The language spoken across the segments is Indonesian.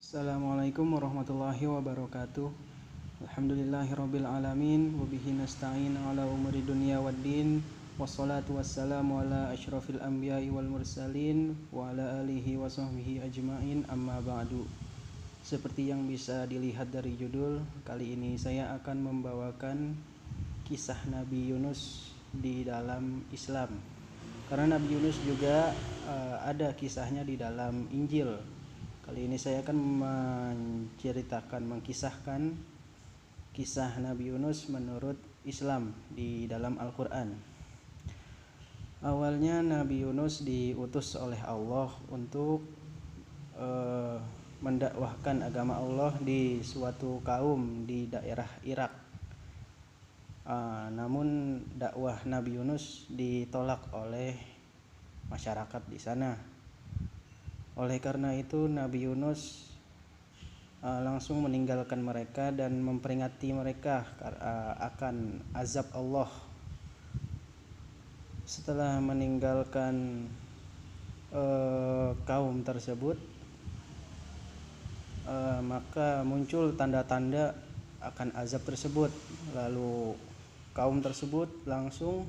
Assalamualaikum warahmatullahi wabarakatuh. Alhamdulillahirabbil alamin wa bihi nasta'in ala umuri dunya waddin. Wassalatu wassalamu ala asyrafil anbiya'i wal mursalin wa ala alihi wa sahbihi ajmain, amma ba'du. Seperti yang bisa dilihat dari judul, kali ini saya akan membawakan kisah Nabi Yunus di dalam Islam. Karena Nabi Yunus juga ada kisahnya di dalam Injil. Kali ini saya akan mengkisahkan kisah Nabi Yunus menurut Islam di dalam Al-Quran. Awalnya Nabi Yunus diutus oleh Allah untuk mendakwahkan agama Allah di suatu kaum di daerah Irak. Namun dakwah Nabi Yunus ditolak oleh masyarakat di sana. Oleh karena itu Nabi Yunus langsung meninggalkan mereka dan memperingati mereka akan azab Allah. Setelah meninggalkan kaum tersebut, maka muncul tanda-tanda akan azab tersebut. Lalu kaum tersebut langsung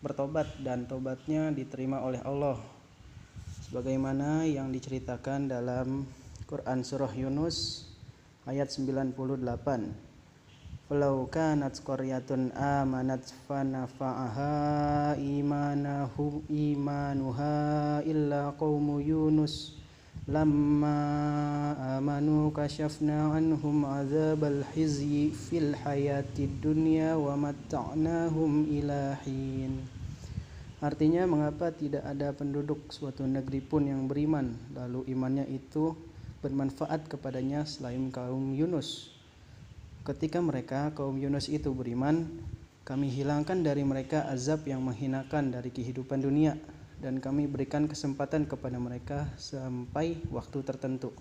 bertobat dan tobatnya diterima oleh Allah, sebagaimana yang diceritakan dalam Quran surah Yunus ayat 98. Falau kanat qaryatun amanat fanafa'aha imanuha illa qaumu Yunus lamma amanu kashafna anhum azabal hizyi fil hayatid dunya wa matta'nahum ila hin. Artinya, mengapa tidak ada penduduk suatu negeri pun yang beriman, lalu imannya itu bermanfaat kepadanya selain kaum Yunus. Ketika kaum Yunus itu beriman, kami hilangkan dari mereka azab yang menghinakan dari kehidupan dunia, dan kami berikan kesempatan kepada mereka sampai waktu tertentu.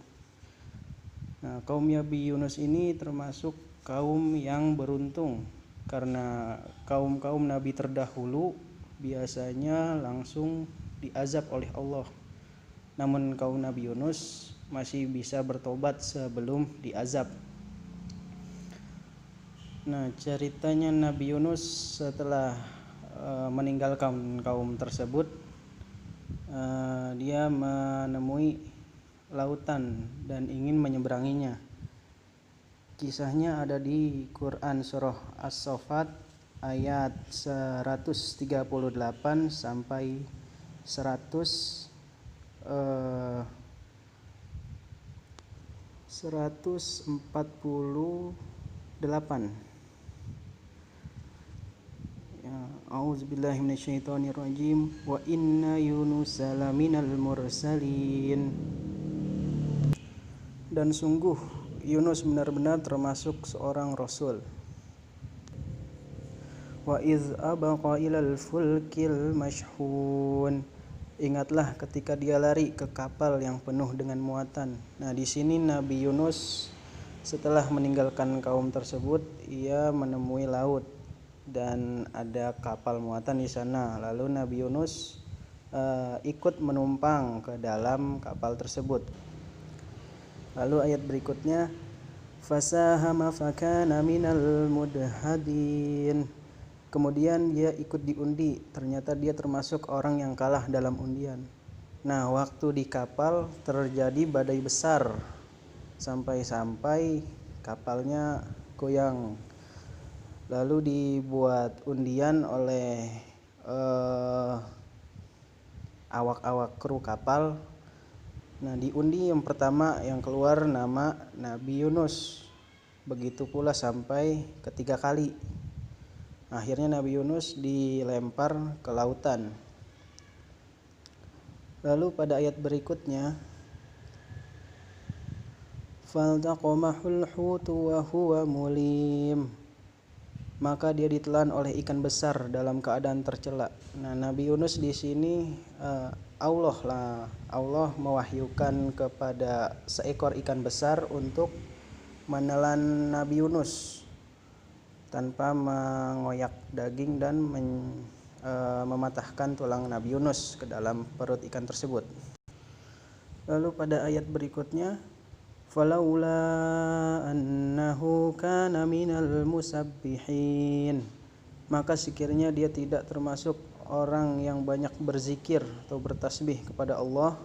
Nah, kaum Nabi Yunus ini termasuk kaum yang beruntung, karena kaum-kaum Nabi terdahulu biasanya langsung diazab oleh Allah. Namun kaum Nabi Yunus masih bisa bertobat sebelum diazab. Nah, ceritanya Nabi Yunus setelah meninggalkan kaum tersebut, dia menemui lautan dan ingin menyeberanginya. Kisahnya ada di Quran surah As-Saffat ayat 138 sampai 148. A'udzubillahi minasyaitonirrajim. Wa inna Yunusa laminal mursalin. Dan sungguh Yunus benar-benar termasuk seorang rasul. Wa iz abaqa ilal fulkil mashhun. Ingatlah ketika dia lari ke kapal yang penuh dengan muatan. Nah, di sini Nabi Yunus setelah meninggalkan kaum tersebut, ia menemui laut dan ada kapal muatan di sana. Lalu Nabi Yunus ikut menumpang ke dalam kapal tersebut. Lalu ayat berikutnya, fasahama fakana minal mudhadin. Kemudian dia ikut diundi, ternyata dia termasuk orang yang kalah dalam undian. Nah, waktu di kapal terjadi badai besar, sampai-sampai kapalnya goyang. Lalu dibuat undian oleh awak-awak kru kapal. Nah, diundi yang pertama yang keluar nama Nabi Yunus. Begitu pula sampai ketiga kali. Akhirnya Nabi Yunus dilempar ke lautan. Lalu pada ayat berikutnya, faltaqamahul hutu wa huwa mulim. Maka dia ditelan oleh ikan besar dalam keadaan tercela. Nah, Nabi Yunus di sini Allah mewahyukan kepada seekor ikan besar untuk menelan Nabi Yunus tanpa mengoyak daging dan mematahkan tulang Nabi Yunus ke dalam perut ikan tersebut. Lalu pada ayat berikutnya, falaula annahu kana minal musabbihin, maka sekiranya dia tidak termasuk orang yang banyak berzikir atau bertasbih kepada Allah,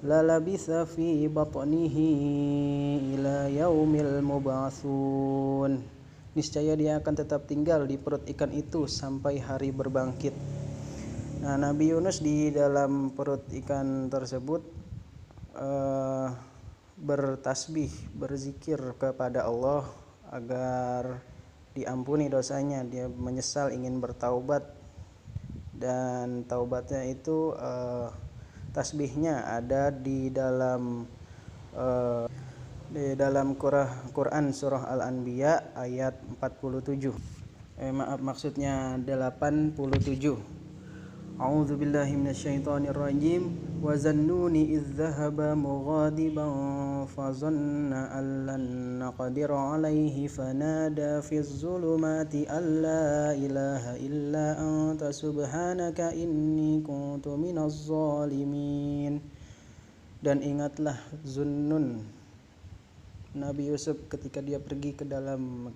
la labitha fi batnihi ila yaumil mub'atsun, niscaya dia akan tetap tinggal di perut ikan itu sampai hari berbangkit. Nah, Nabi Yunus di dalam perut ikan tersebut bertasbih, berzikir kepada Allah agar diampuni dosanya. Dia menyesal, ingin bertaubat, dan taubatnya itu tasbihnya ada di dalam Quran surah Al-Anbiya ayat 47. Maksudnya 87. A'udzu billahi minasyaitonir rajim. Wa zannuni idz dhahaba mughadiban fa zanna an lan naqdir 'alaihi fanada fiz zulumati alla ilaha illa anta subhanaka inni kuntu minaz zalimin. Dan ingatlah Zunnun, Nabi Yusuf, ketika dia pergi ke dalam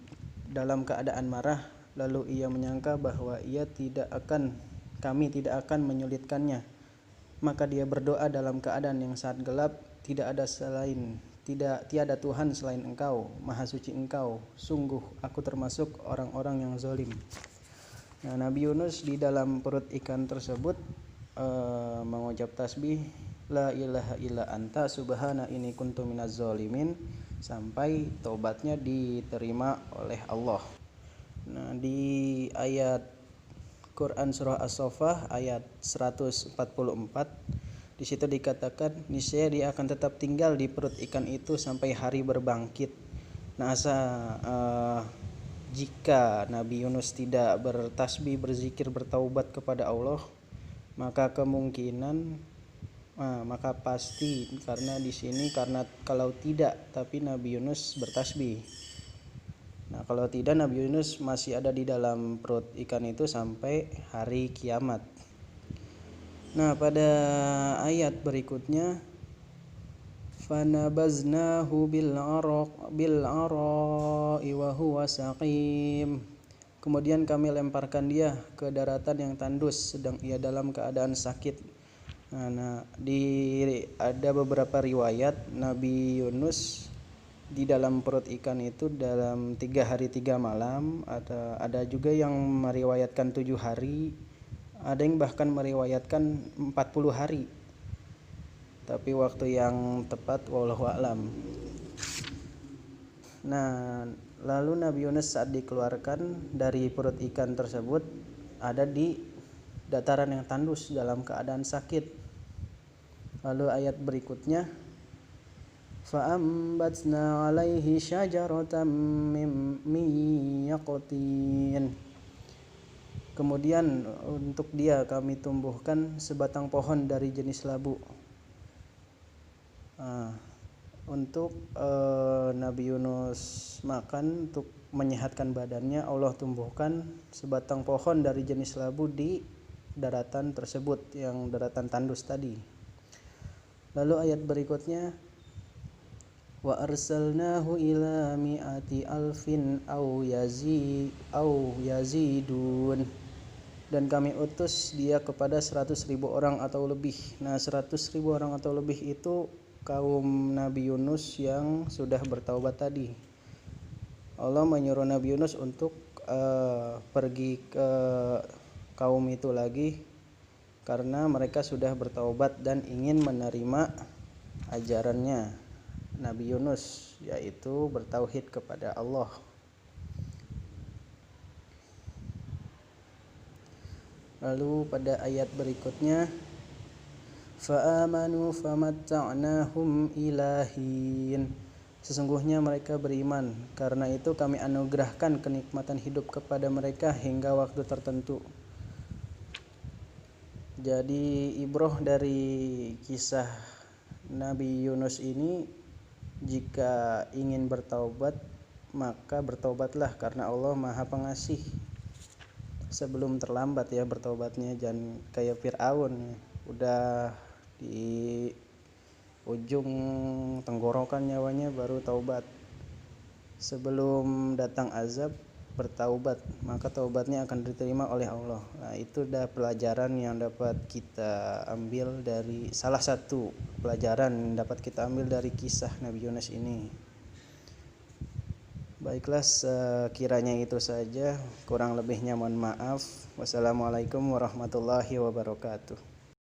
keadaan marah, lalu ia menyangka bahwa kami tidak akan menyulitkannya. Maka dia berdoa dalam keadaan yang sangat gelap, tiada Tuhan selain Engkau, Maha Suci Engkau, sungguh aku termasuk orang-orang yang zalim. Nah, Nabi Yunus di dalam perut ikan tersebut mengucap tasbih la ilaha illa anta subhana inni kuntu minaz zalimin sampai taubatnya diterima oleh Allah. Nah, di ayat Quran surah As-Saffah ayat 144, di situ dikatakan niscaya dia akan tetap tinggal di perut ikan itu sampai hari berbangkit. Nah, jika Nabi Yunus tidak bertasbih, berzikir, bertaubat kepada Allah, maka pasti karena di sini kalau tidak tapi Nabi Yunus bertasbih. Nah, kalau tidak Nabi Yunus masih ada di dalam perut ikan itu sampai hari kiamat. Nah, pada ayat berikutnya fanabaznahu bil ara'i wa huwa saqim. Kemudian kami lemparkan dia ke daratan yang tandus sedang ia dalam keadaan sakit. Nah, ada beberapa riwayat Nabi Yunus di dalam perut ikan itu dalam 3 hari 3 malam, ada juga yang meriwayatkan 7 hari, ada yang bahkan meriwayatkan 40 hari. Tapi waktu yang tepat wallahu a'lam. Nah, lalu Nabi Yunus saat dikeluarkan dari perut ikan tersebut ada di dataran yang tandus dalam keadaan sakit. Lalu ayat berikutnya fa'ambatna 'alaihi syajaratan min yaqtin. Kemudian untuk dia kami tumbuhkan sebatang pohon dari jenis labu. Untuk Nabi Yunus makan untuk menyehatkan badannya, Allah tumbuhkan sebatang pohon dari jenis labu di daratan tersebut, yang daratan tandus tadi. Lalu ayat berikutnya wa arsalnahu ila mi'ati alfin aw yazidun, dan kami utus dia kepada 100.000 orang atau lebih. Nah, 100.000 orang atau lebih itu kaum Nabi Yunus yang sudah bertaubat tadi. Allah menyuruh Nabi Yunus untuk pergi ke kaum itu lagi karena mereka sudah bertaubat dan ingin menerima ajarannya Nabi Yunus, yaitu bertauhid kepada Allah. Lalu pada ayat berikutnya fa'amanu famatta'nahum ilahin, sesungguhnya mereka beriman, karena itu kami anugerahkan kenikmatan hidup kepada mereka hingga waktu tertentu. Jadi ibroh dari kisah Nabi Yunus ini, jika ingin bertaubat maka bertaubatlah karena Allah Maha Pengasih sebelum terlambat ya bertaubatnya. Jangan kayak Fir'aun, udah ujung tenggorokan nyawanya baru taubat. Sebelum datang azab bertaubat, maka taubatnya akan diterima oleh Allah. Nah, itu dah pelajaran yang dapat kita ambil dari salah satu pelajaran yang dapat kita ambil dari kisah Nabi Yunus ini. Baiklah, sekiranya itu saja, kurang lebihnya mohon maaf. Wassalamualaikum warahmatullahi wabarakatuh.